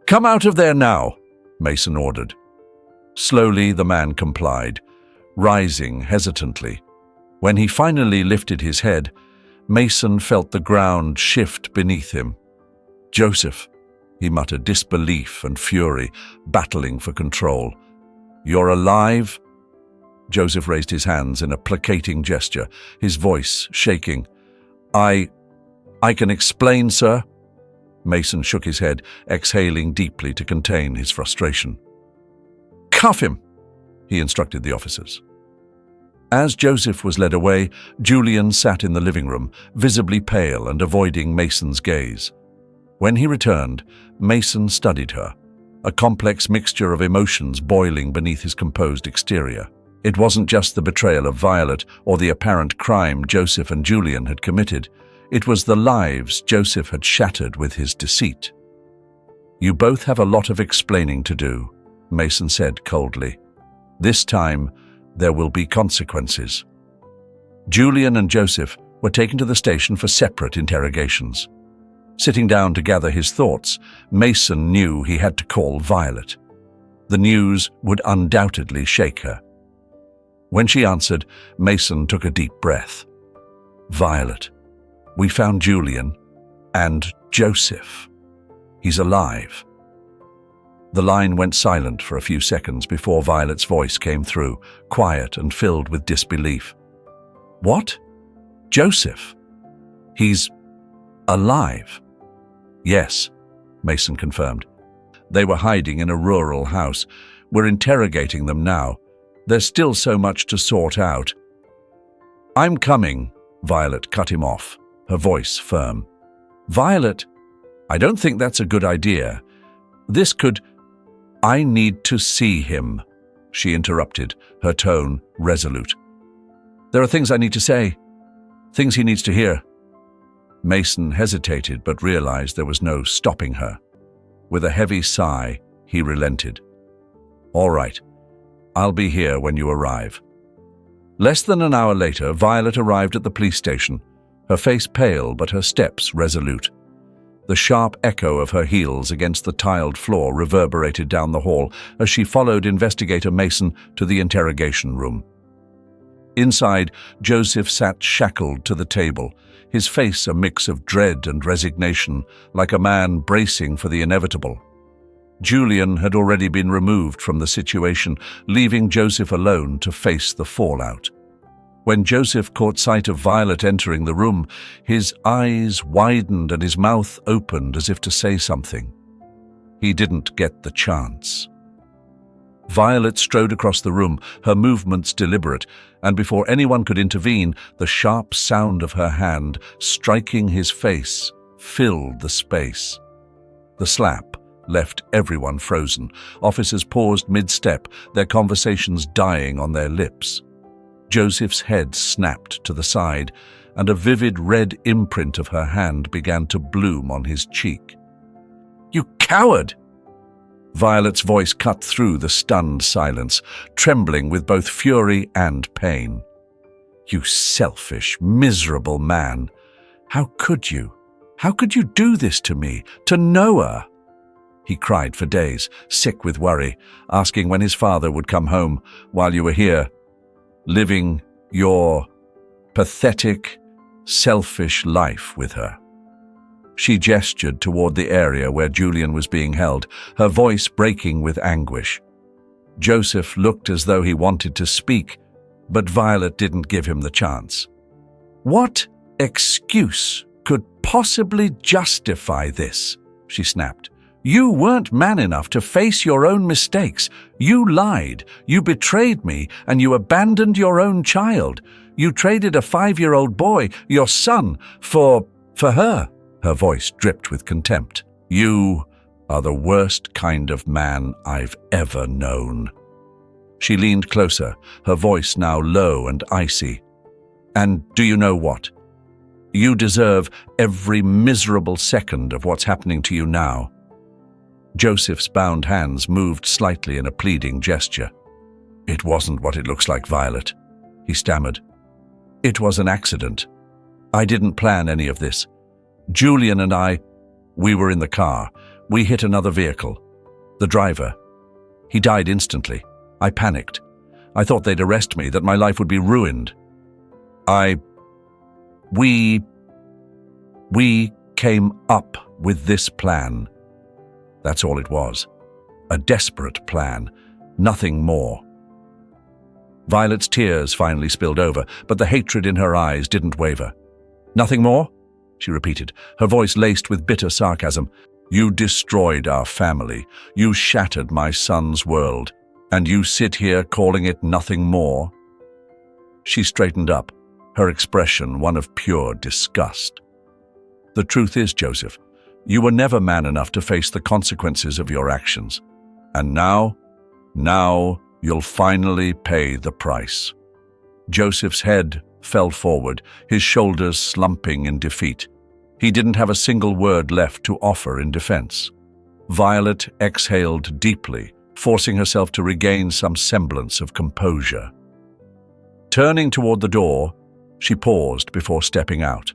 "Come out of there now," Mason ordered. Slowly, the man complied, rising hesitantly. When he finally lifted his head, Mason felt the ground shift beneath him. "Joseph," he muttered, disbelief and fury battling for control. "You're alive?" Joseph raised his hands in a placating gesture, his voice shaking. I can explain, sir." Mason shook his head, exhaling deeply to contain his frustration. "Cuff him," he instructed the officers. As Joseph was led away, Julian sat in the living room, visibly pale and avoiding Mason's gaze. When he returned, Mason studied her, a complex mixture of emotions boiling beneath his composed exterior. It wasn't just the betrayal of Violet or the apparent crime Joseph and Julian had committed. It was the lives Joseph had shattered with his deceit. "You both have a lot of explaining to do," Mason said coldly. "This time, there will be consequences." Julian and Joseph were taken to the station for separate interrogations. Sitting down to gather his thoughts, Mason knew he had to call Violet. The news would undoubtedly shake her. When she answered, Mason took a deep breath. "Violet, we found Julian and Joseph. He's alive." The line went silent for a few seconds before Violet's voice came through, quiet and filled with disbelief. "What? Joseph? He's alive?" "Yes," Mason confirmed. "They were hiding in a rural house. We're interrogating them now. There's still so much to sort out." "I'm coming," Violet cut him off, her voice firm. "Violet, I don't think that's a good idea. I need to see him," she interrupted, her tone resolute. "There are things I need to say, things he needs to hear." Mason hesitated but realized there was no stopping her. With a heavy sigh, he relented. "All right, I'll be here when you arrive." Less than an hour later, Violet arrived at the police station, her face pale but her steps resolute. The sharp echo of her heels against the tiled floor reverberated down the hall as she followed Investigator Mason to the interrogation room. Inside, Joseph sat shackled to the table, his face a mix of dread and resignation, like a man bracing for the inevitable. Julian had already been removed from the situation, leaving Joseph alone to face the fallout. When Joseph caught sight of Violet entering the room, his eyes widened and his mouth opened as if to say something. He didn't get the chance. Violet strode across the room, her movements deliberate, and before anyone could intervene, the sharp sound of her hand striking his face filled the space. The slap, left everyone frozen. Officers paused mid-step, their conversations dying on their lips. Joseph's head snapped to the side, and a vivid red imprint of her hand began to bloom on his cheek. "You coward!" Violet's voice cut through the stunned silence, trembling with both fury and pain. "You selfish, miserable man! How could you? How could you do this to me, to Noah?" He cried for days, sick with worry, asking when his father would come home while you were here, living your pathetic, selfish life with her. She gestured toward the area where Julian was being held, her voice breaking with anguish. Joseph looked as though he wanted to speak, but Violet didn't give him the chance. "What excuse could possibly justify this?" she snapped. "You weren't man enough to face your own mistakes. You lied, you betrayed me, and you abandoned your own child. You traded a 5-year-old boy, your son, for her." Her voice dripped with contempt. "You are the worst kind of man I've ever known." She leaned closer, her voice now low and icy. "And do you know what? You deserve every miserable second of what's happening to you now." Joseph's bound hands moved slightly in a pleading gesture. "It wasn't what it looks like, Violet," he stammered. "It was an accident. I didn't plan any of this. Julian and we were in the car. We hit another vehicle. The driver. He died instantly. I panicked. I thought they'd arrest me, that my life would be ruined. We came up with this plan. That's all it was. A desperate plan. Nothing more." Violet's tears finally spilled over, but the hatred in her eyes didn't waver. "Nothing more?" she repeated, her voice laced with bitter sarcasm. "You destroyed our family. You shattered my son's world. And you sit here calling it nothing more?" She straightened up, her expression one of pure disgust. "The truth is, Joseph, you were never man enough to face the consequences of your actions. And now you'll finally pay the price." Joseph's head fell forward, his shoulders slumping in defeat. He didn't have a single word left to offer in defense. Violet exhaled deeply, forcing herself to regain some semblance of composure. Turning toward the door, she paused before stepping out.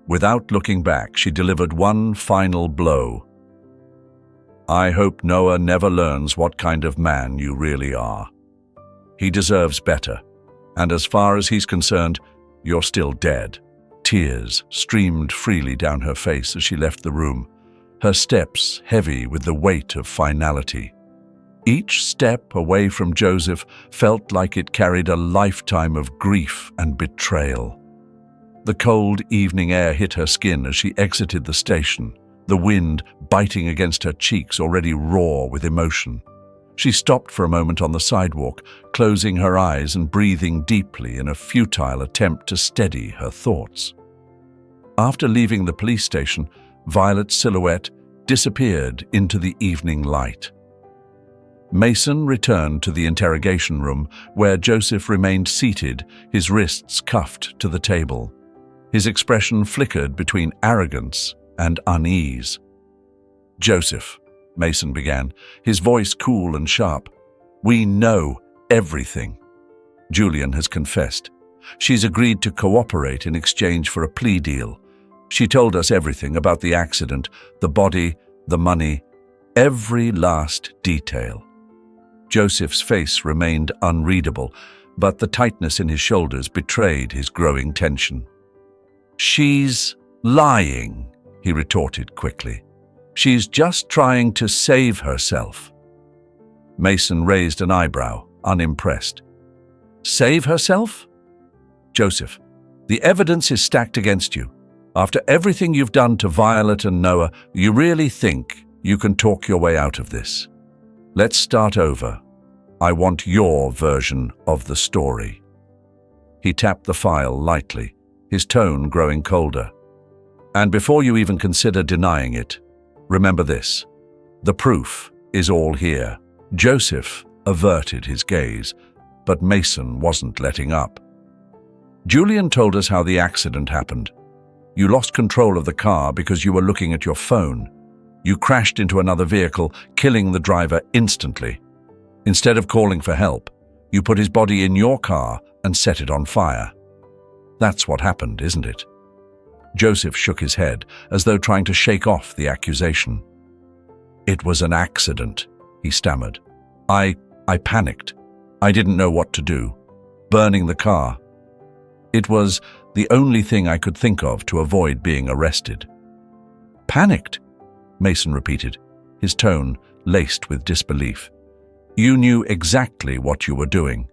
Without looking back, she delivered one final blow. "I hope Noah never learns what kind of man you really are. He deserves better, and as far as he's concerned, you're still dead." Tears streamed freely down her face as she left the room, her steps heavy with the weight of finality. Each step away from Joseph felt like it carried a lifetime of grief and betrayal. The cold evening air hit her skin as she exited the station, the wind biting against her cheeks already raw with emotion. She stopped for a moment on the sidewalk, closing her eyes and breathing deeply in a futile attempt to steady her thoughts. After leaving the police station, Violet's silhouette disappeared into the evening light. Mason returned to the interrogation room, where Joseph remained seated, his wrists cuffed to the table. His expression flickered between arrogance and unease. "Joseph," Mason began, his voice cool and sharp, "we know everything. Julian has confessed. She's agreed to cooperate in exchange for a plea deal. She told us everything about the accident, the body, the money, every last detail." Joseph's face remained unreadable, but the tightness in his shoulders betrayed his growing tension. "She's lying," he retorted quickly. "She's just trying to save herself." Mason raised an eyebrow, unimpressed. "Save herself?" "Joseph, the evidence is stacked against you. After everything you've done to Violet and Noah, you really think you can talk your way out of this? Let's start over. I want your version of the story." He tapped the file lightly, his tone growing colder. "And before you even consider denying it, remember this. The proof is all here. Joseph averted his gaze, but Mason wasn't letting up. Julian told us how the accident happened. You lost control of the car because you were looking at your phone. You crashed into another vehicle, killing the driver instantly. Instead of calling for help, you put his body in your car and set it on fire. That's what happened, isn't it? Joseph shook his head, as though trying to shake off the accusation. It was an accident, he stammered. I panicked. I didn't know what to do. Burning the car. It was the only thing I could think of to avoid being arrested. Panicked? Mason repeated, his tone laced with disbelief. You knew exactly what you were doing.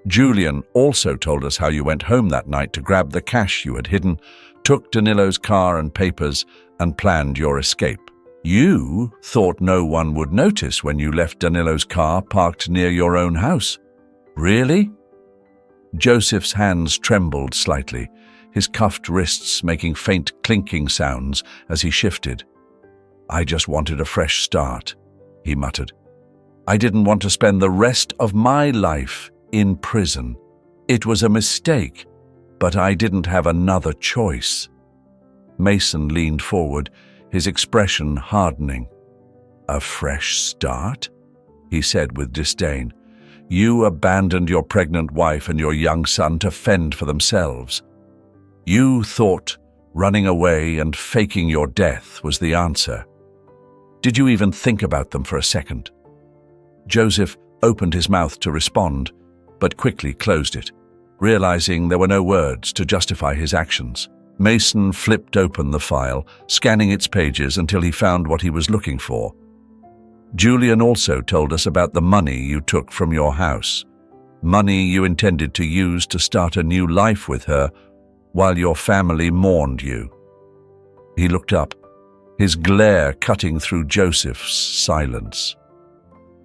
Julian also told us how you went home that night to grab the cash you had hidden, took Danilo's car and papers, and planned your escape. You thought no one would notice when you left Danilo's car parked near your own house. Really? Joseph's hands trembled slightly, his cuffed wrists making faint clinking sounds as he shifted. I just wanted a fresh start, he muttered. I didn't want to spend the rest of my life in prison. It was a mistake, but I didn't have another choice. Mason leaned forward, his expression hardening. A fresh start? He said with disdain. You abandoned your pregnant wife and your young son to fend for themselves. You thought running away and faking your death was the answer. Did you even think about them for a second? Joseph opened his mouth to respond, but quickly closed it, realizing there were no words to justify his actions. Mason flipped open the file, scanning its pages until he found what he was looking for. Julian also told us about the money you took from your house, money you intended to use to start a new life with her while your family mourned you. He looked up, his glare cutting through Joseph's silence.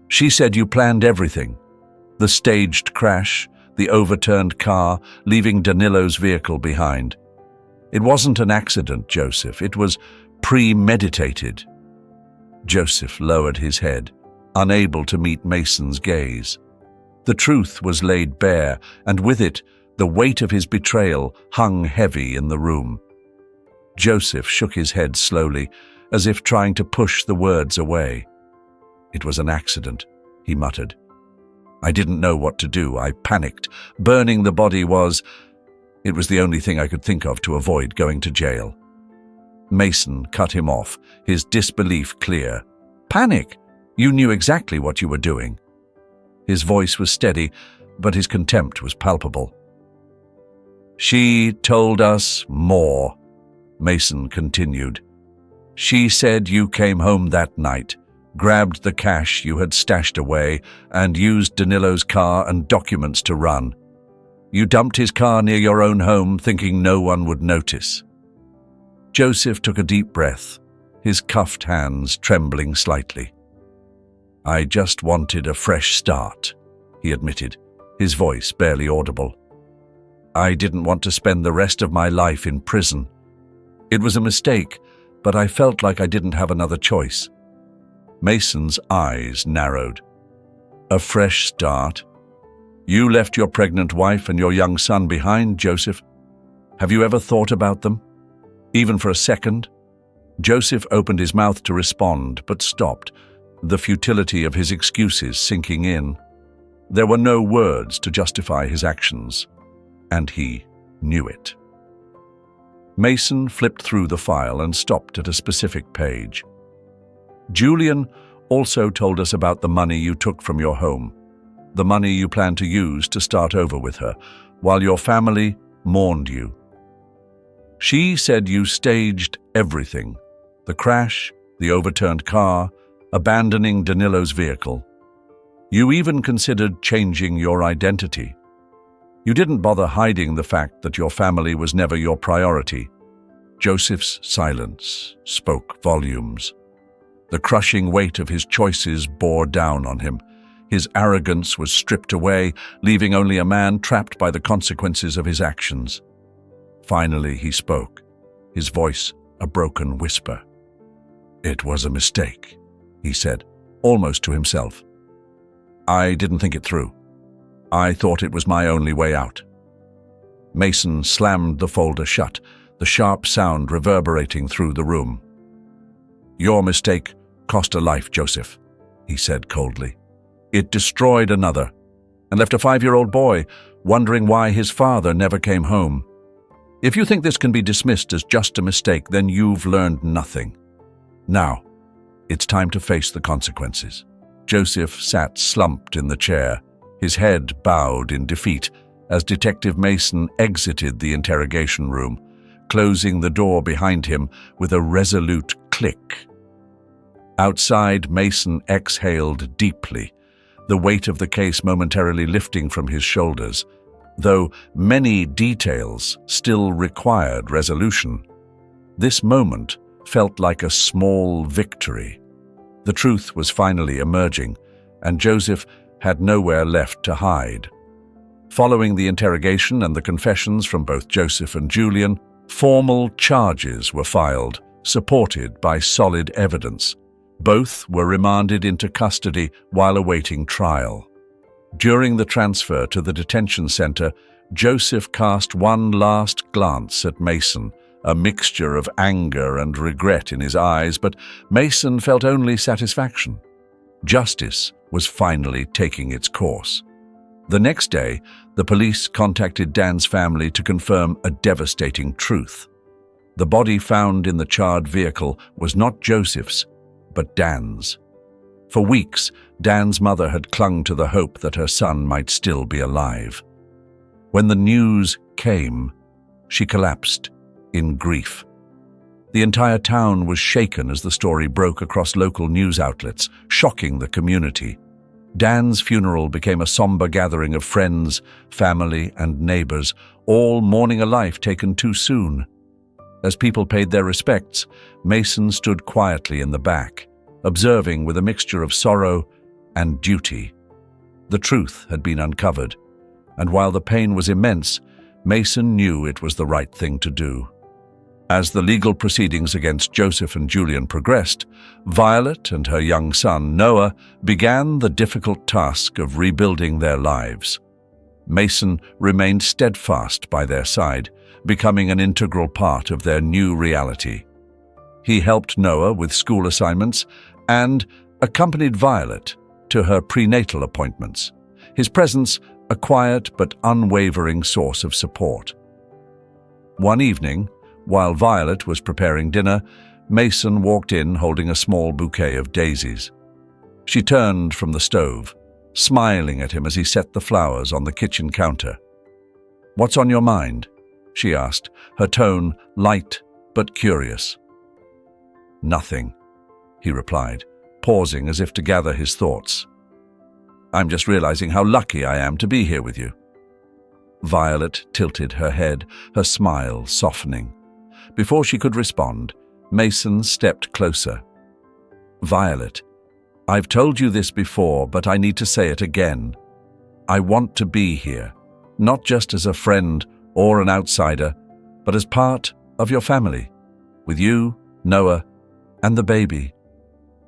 She said you planned everything. The staged crash, the overturned car, leaving Danilo's vehicle behind. It wasn't an accident, Joseph. It was premeditated. Joseph lowered his head, unable to meet Mason's gaze. The truth was laid bare, and with it, the weight of his betrayal hung heavy in the room. Joseph shook his head slowly, as if trying to push the words away. It was an accident, he muttered. I didn't know what to do. I panicked. Burning the body was... It was the only thing I could think of to avoid going to jail. Mason cut him off, his disbelief clear. Panic? You knew exactly what you were doing. His voice was steady, but his contempt was palpable. She told us more, Mason continued. She said you came home that night, grabbed the cash you had stashed away, and used Danilo's car and documents to run. You dumped his car near your own home, thinking no one would notice. Joseph took a deep breath, his cuffed hands trembling slightly. I just wanted a fresh start, he admitted, his voice barely audible. I didn't want to spend the rest of my life in prison. It was a mistake, but I felt like I didn't have another choice. Mason's eyes narrowed. A fresh start? You left your pregnant wife and your young son behind, Joseph. Have you ever thought about them? Even for a second? Joseph opened his mouth to respond, but stopped, the futility of his excuses sinking in. There were no words to justify his actions, and he knew it. Mason flipped through the file and stopped at a specific page. Julian also told us about the money you took from your home, the money you planned to use to start over with her, while your family mourned you. She said you staged everything, the crash, the overturned car, abandoning Danilo's vehicle. You even considered changing your identity. You didn't bother hiding the fact that your family was never your priority. Joseph's silence spoke volumes. The crushing weight of his choices bore down on him. His arrogance was stripped away, leaving only a man trapped by the consequences of his actions. Finally he spoke, his voice a broken whisper. It was a mistake. he said, almost to himself. I didn't think it through. I thought it was my only way out. Mason slammed the folder shut, the sharp sound reverberating through the room. Your mistake cost a life, Joseph, he said coldly. It destroyed another, and left a 5-year-old boy wondering why his father never came home. If you think this can be dismissed as just a mistake, then you've learned nothing. Now, it's time to face the consequences. Joseph sat slumped in the chair, his head bowed in defeat as Detective Mason exited the interrogation room, closing the door behind him with a resolute click. Outside, Mason exhaled deeply, the weight of the case momentarily lifting from his shoulders, though many details still required resolution. This moment felt like a small victory. The truth was finally emerging, and Joseph had nowhere left to hide. Following the interrogation and the confessions from both Joseph and Julian, formal charges were filed, supported by solid evidence. Both were remanded into custody while awaiting trial. During the transfer to the detention center, Joseph cast one last glance at Mason, a mixture of anger and regret in his eyes, but Mason felt only satisfaction. Justice was finally taking its course. The next day, the police contacted Dan's family to confirm a devastating truth. The body found in the charred vehicle was not Joseph's, but Dan's. For weeks, Dan's mother had clung to the hope that her son might still be alive. When the news came, she collapsed in grief. The entire town was shaken as the story broke across local news outlets, shocking the community. Dan's funeral became a somber gathering of friends, family, and neighbors, all mourning a life taken too soon. As people paid their respects, Mason stood quietly in the back, observing with a mixture of sorrow and duty. The truth had been uncovered, and while the pain was immense, Mason knew it was the right thing to do. As the legal proceedings against Joseph and Julian progressed, Violet and her young son, Noah, began the difficult task of rebuilding their lives. Mason remained steadfast by their side, becoming an integral part of their new reality. He helped Noah with school assignments and accompanied Violet to her prenatal appointments, his presence a quiet but unwavering source of support. One evening, while Violet was preparing dinner, Mason walked in holding a small bouquet of daisies. She turned from the stove, smiling at him as he set the flowers on the kitchen counter. "What's on your mind?" she asked, her tone light but curious. "Nothing," he replied, pausing as if to gather his thoughts. "I'm just realizing how lucky I am to be here with you." Violet tilted her head, her smile softening. Before she could respond, Mason stepped closer. "Violet, I've told you this before, but I need to say it again. I want to be here, not just as a friend or an outsider, but as part of your family, with you, Noah, and the baby.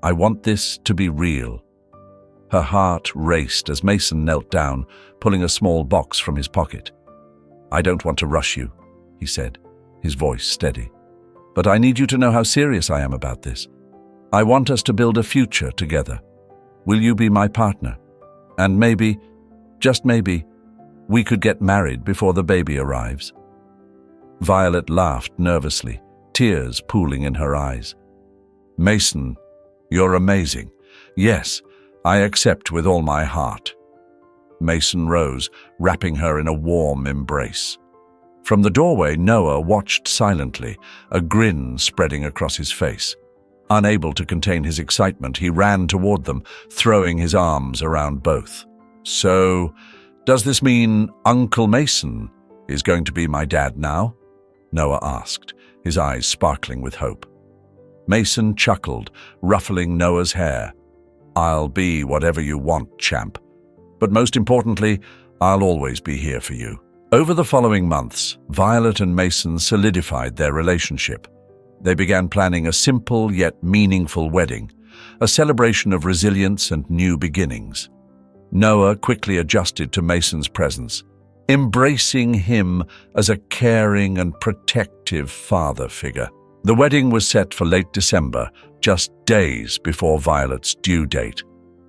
I want this to be real." Her heart raced as Mason knelt down, pulling a small box from his pocket. "I don't want to rush you," he said, his voice steady. "But I need you to know how serious I am about this. I want us to build a future together. Will you be my partner? And maybe, just maybe, we could get married before the baby arrives." Violet laughed nervously, tears pooling in her eyes. "Mason, you're amazing. Yes, I accept with all my heart." Mason rose, wrapping her in a warm embrace. From the doorway, Noah watched silently, a grin spreading across his face. Unable to contain his excitement, he ran toward them, throwing his arms around both. "So, does this mean Uncle Mason is going to be my dad now?" Noah asked, his eyes sparkling with hope. Mason chuckled, ruffling Noah's hair. "I'll be whatever you want, champ. But most importantly, I'll always be here for you." Over the following months, Violet and Mason solidified their relationship. They began planning a simple yet meaningful wedding, a celebration of resilience and new beginnings. Noah quickly adjusted to Mason's presence, embracing him as a caring and protective father figure. The wedding was set for late December, just days before Violet's due date.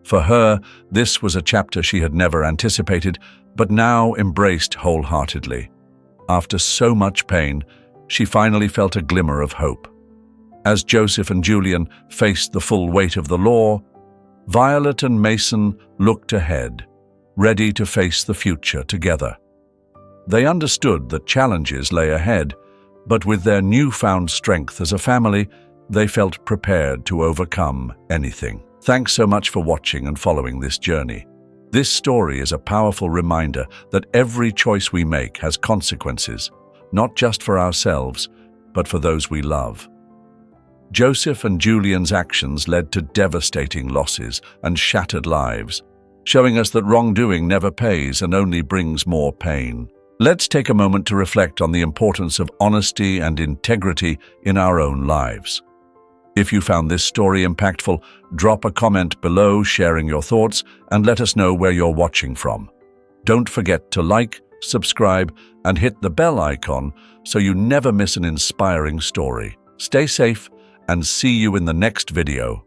For her, this was a chapter she had never anticipated, but now embraced wholeheartedly. After so much pain, she finally felt a glimmer of hope. As Joseph and Julian faced the full weight of the law, Violet and Mason looked ahead, ready to face the future together. They understood that challenges lay ahead, but with their newfound strength as a family, they felt prepared to overcome anything. Thanks so much for watching and following this journey. This story is a powerful reminder that every choice we make has consequences, not just for ourselves, but for those we love. Joseph and Julian's actions led to devastating losses and shattered lives, showing us that wrongdoing never pays and only brings more pain. Let's take a moment to reflect on the importance of honesty and integrity in our own lives. If you found this story impactful, drop a comment below sharing your thoughts and let us know where you're watching from. Don't forget to like, subscribe, and hit the bell icon so you never miss an inspiring story. Stay safe and see you in the next video.